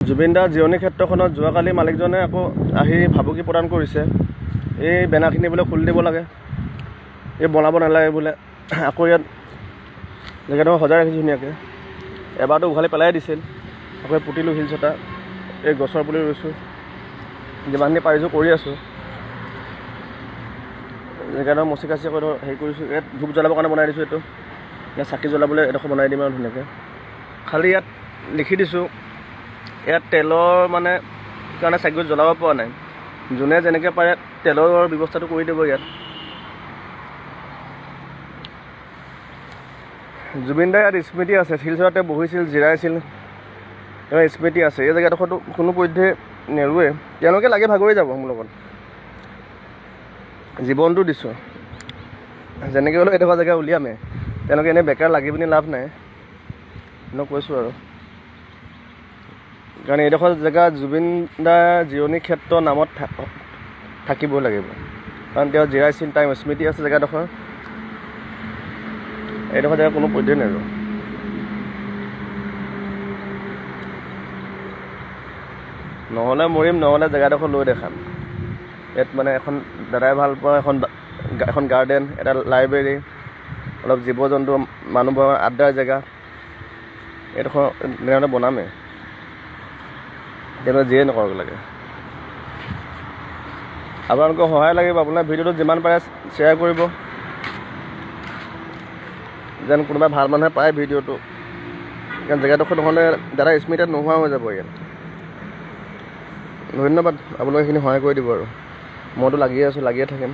জুবিন দাৰ জিৰণি ক্ষেত্ৰখনত যোৱাকালি মালিকজনে আকৌ আহি ভাবুকি প্ৰদান কৰিছে। এই বেনাৰখিনি বোলে খুলি দিব লাগে, এই বনাব নালাগে বোলে। আকৌ ইয়াত জেগাটো সজাই ৰাখিছোঁ ধুনীয়াকৈ। এবাৰটো উঘালি পেলাই দিছিল, আকৌ পুতিলোঁ শিলচটা, এই গছৰ পুলি ৰুইছোঁ, যিমানখিনি পাৰিছোঁ কৰি আছোঁ। জেগাটো মচি কাচি আকৌ হেৰি কৰিছোঁ। ইয়াত ধূপ জ্বলাবৰ কাৰণে বনাই দিছোঁ। এইটো ইয়াত চাকি জ্বলাবলৈ এডোখৰ বনাই দিম আৰু ধুনীয়াকৈ। খালি ইয়াত লিখি দিছোঁ, ইয়াত তেলৰ মানে কাৰণে চাকি জ্বলাব পৰা নাই। যোনে যেনেকৈ পাৰে তেলৰ ব্যৱস্থাটো কৰি দিব ইয়াত। জুবিন দাৰ ইয়াত স্মৃতি আছে, শিলচৰতে বহিছিল, জিৰাইছিল, তেওঁৰ স্মৃতি আছে। এই জেগাডোখৰতো কোনো পধ্যে নেৰুৱে। তেওঁলোকে লাগে ভাগৰি যাব মোৰ লগত, জীৱনটো দিছোঁ। যেনেকৈ হ'লেও এডোখৰ জেগা উলিয়ামে। তেওঁলোকে এনেই বেকাৰ লাগি পিনি লাভ নাই, মই কৈছোঁ আৰু। কাৰণ এইডোখৰ জেগা জুবিন দাৰ জিৰণি ক্ষেত্ৰ নামত থাকিব লাগিব, কাৰণ তেওঁ জিৰাইছিল, টাইম স্মৃতি আছে জেগাডোখৰ। এইডোখৰ জেগা কোনো পধ্যেই নেৰোঁ। নহ'লে মৰিম, নহ'লে জেগাডোখৰ লৈ দেখাম। ইয়াত মানে এখন দাদাই ভাল পোৱা এখন গাৰ্ডেন, এটা লাইব্ৰেৰী, অলপ জীৱ জন্তু, মানুহবোৰৰ আড্ডাৰ জেগা, এইডোখৰ তেনেকৈ বনামেই। তেওঁলোকে যিয়ে নকৰক লাগে। আপোনালোকৰ সহায় লাগিব। আপোনাৰ ভিডিঅ'টো যিমান পাৰে শ্বেয়াৰ কৰিব, যেন কোনোবা ভাল মানুহে পায় ভিডিঅ'টো। কাৰণ জেগাডোখৰ নহ'লে দাদাৰ স্মৃতি নোহোৱা হৈ যাব ইয়াত। ধন্যবাদ, আপোনালোকে এইখিনি সহায় কৰি দিব আৰু। মইতো লাগিয়ে আছোঁ, লাগিয়ে থাকিম।